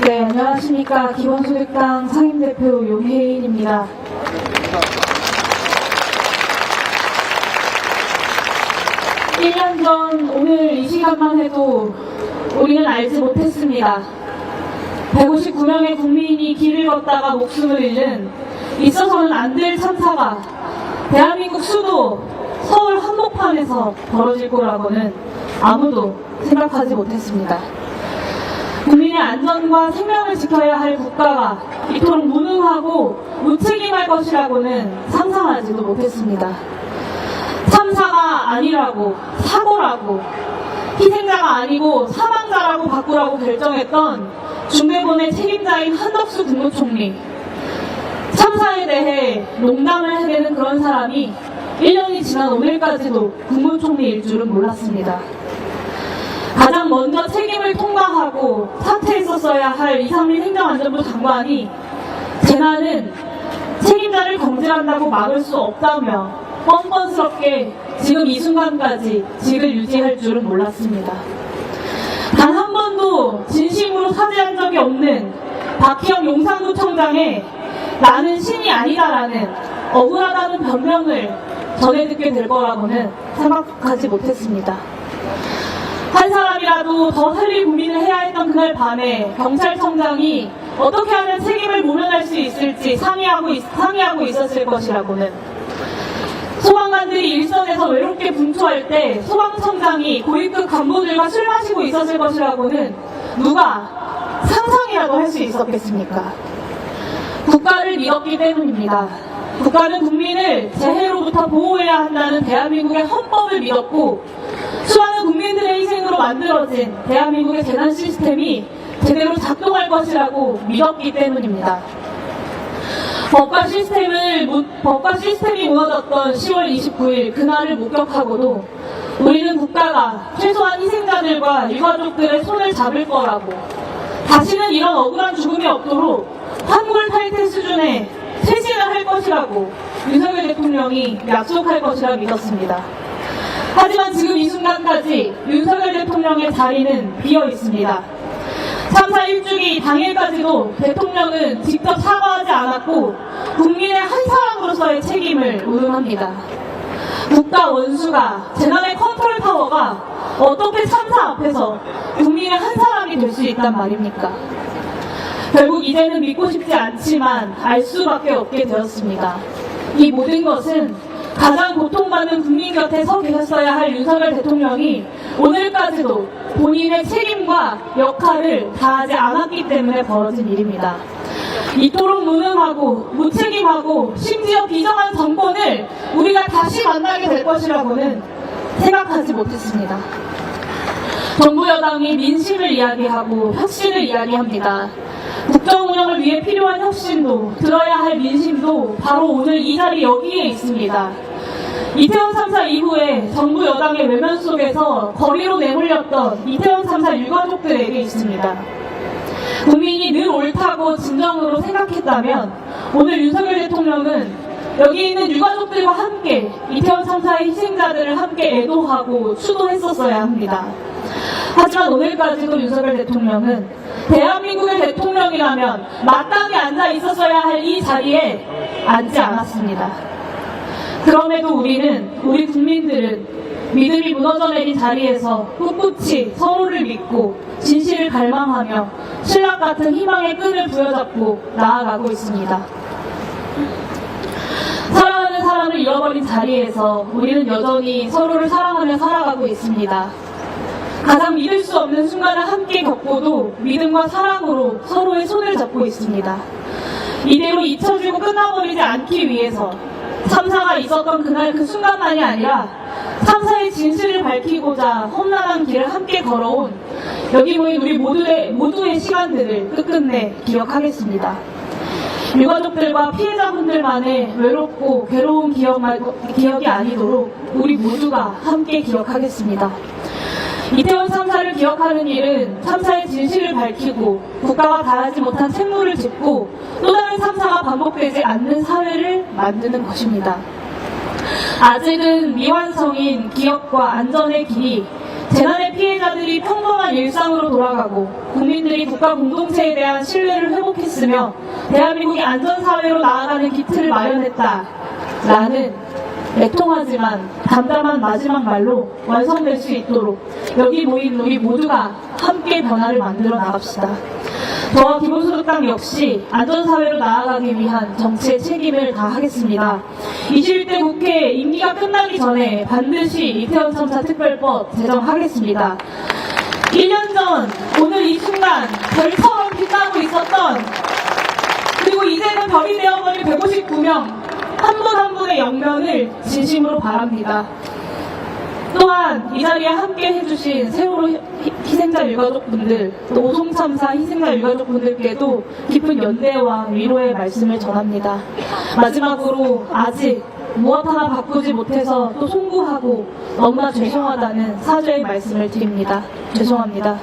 네, 안녕하십니까. 기본소득당 상임대표 용혜인입니다. 일 년 전 오늘 이 시간만 해도 우리는 알지 못했습니다. 159명의 국민이 길을 걷다가 목숨을 잃는 있어서는 안 될 참사가 대한민국 수도 서울 한복판에서 벌어질 거라고는 아무도 생각하지 못했습니다. 국민의 안전과 생명을 지켜야 할 국가가 이토록 무능하고 무책임할 것이라고는 상상하지도 못했습니다. 참사가 아니라고, 사고라고, 희생자가 아니고 사망자라고 바꾸라고 결정했던 중대본의 책임자인 한덕수 국무총리. 참사에 대해 농담을 해대는 그런 사람이 1년이 지난 오늘까지도 국무총리일 줄은 몰랐습니다. 가장 먼저 책임을 통과하고 사퇴했었어야 할 이상민 행정안전부 장관이 재난은 책임자를 경질한다고 막을 수 없다며 뻔뻔스럽게 지금 이 순간까지 직을 유지할 줄은 몰랐습니다. 단 한 번도 진심으로 사죄한 적이 없는 박희영 용산구청장의 나는 신이 아니다라는 억울하다는 변명을 전해 듣게 될 거라고는 생각하지 못했습니다. 한 사람이라도 더 살릴 고민을 해야 했던 그날 밤에 경찰청장이 어떻게 하면 책임을 모면할 수 있을지 상의하고 있었을 것이라고는, 소방관들이 일선에서 외롭게 분투할 때 소방청장이 고위급 간부들과 술 마시고 있었을 것이라고는 누가 상상이라도 할 수 있었겠습니까? 국가를 믿었기 때문입니다. 국가는 국민을 재해로부터 보호해야 한다는 대한민국의 헌법을 믿었고, 수많은 국민들의 희생으로 만들어진 대한민국의 재난 시스템이 제대로 작동할 것이라고 믿었기 때문입니다. 법과 시스템이 무너졌던 10월 29일 그날을 목격하고도 우리는 국가가 최소한 희생자들과 유가족들의 손을 잡을 거라고, 다시는 이런 억울한 죽음이 없도록 환골 탈태 수준의 퇴진을 할 것이라고 윤석열 대통령이 약속할 것이라 믿었습니다. 하지만 지금 이 순간까지 윤석열 대통령의 자리는 비어 있습니다. 참사 일주기 당일까지도 대통령은 직접 사과하지 않았고 국민의 한 사람으로서의 책임을 운운합니다. 국가 원수가, 재난의 컨트롤 파워가 어떻게 참사 앞에서 국민의 한 사람이 될 수 있단 말입니까? 결국 이제는 믿고 싶지 않지만 알 수밖에 없게 되었습니다. 이 모든 것은 가장 고통받는 국민 곁에 서 계셨어야 할 윤석열 대통령이 오늘까지도 본인의 책임과 역할을 다하지 않았기 때문에 벌어진 일입니다. 이토록 무능하고 무책임하고 심지어 비정한 정권을 우리가 다시 만나게 될 것이라고는 생각하지 못했습니다. 정부 여당이 민심을 이야기하고 혁신을 이야기합니다. 국정 운영을 위해 필요한 혁신도, 들어야 할 민심도 바로 오늘 이 자리 여기에 있습니다. 이태원 참사 이후에 정부 여당의 외면 속에서 거리로 내몰렸던 이태원 참사 유가족들에게 있습니다. 국민이 늘 옳다고 진정으로 생각했다면 오늘 윤석열 대통령은 여기 있는 유가족들과 함께 이태원 참사의 희생자들을 함께 애도하고 추도했었어야 합니다. 하지만 오늘까지도 윤석열 대통령은 대한민국의 대통령이라면 마땅히 앉아 있었어야 할 이 자리에 앉지 않았습니다. 그럼에도 우리 국민들은 믿음이 무너져 내린 자리에서 꿋꿋이 서로를 믿고 진실을 갈망하며 신랑 같은 희망의 끈을 부여잡고 나아가고 있습니다. 사랑하는 사람을 잃어버린 자리에서 우리는 여전히 서로를 사랑하며 살아가고 있습니다. 가장 믿을 수 없는 순간을 함께 겪고도 믿음과 사랑으로 서로의 손을 잡고 있습니다. 이대로 잊혀지고 끝나버리지 않기 위해서 참사가 있었던 그날 그 순간만이 아니라 참사의 진실을 밝히고자 험난한 길을 함께 걸어온 여기 모인 우리 모두의 시간들을 끝끝내 기억하겠습니다. 유가족들과 피해자분들만의 외롭고 괴로운 기억이 아니도록 우리 모두가 함께 기억하겠습니다. 이태원 참사를 기억하는 일은 참사의 진실을 밝히고 국가가 다하지 못한 책무를 짚고 또 다른 참사가 반복되지 않는 사회를 만드는 것입니다. 아직은 미완성인 기억과 안전의 길이 재난의 피해자 피해자들이 평범한 일상으로 돌아가고 국민들이 국가 공동체에 대한 신뢰를 회복했으며 대한민국이 안전사회로 나아가는 기틀을 마련했다라는 애통하지만 담담한 마지막 말로 완성될 수 있도록 여기 모인 우리 모두가 함께 변화를 만들어 나갑시다. 저와 기본소득당 역시 안전사회로 나아가기 위한 정치의 책임을 다하겠습니다. 21대 국회 임기가 끝나기 전에 반드시 이태원 참사 특별법 제정하겠습니다. 1년 전 오늘 이 순간 별처럼 빛나고 있었던, 그리고 이제는 별이 되어버린 159명 한 분 한 분의 영면을 진심으로 바랍니다. 또한 이 자리에 함께 해주신 세월호 희생자 유가족분들, 또 오송참사 희생자 유가족분들께도 깊은 연대와 위로의 말씀을 전합니다. 마지막으로 아직 무엇 하나 바꾸지 못해서 또 송구하고 너무나 죄송하다는 사죄의 말씀을 드립니다. 죄송합니다.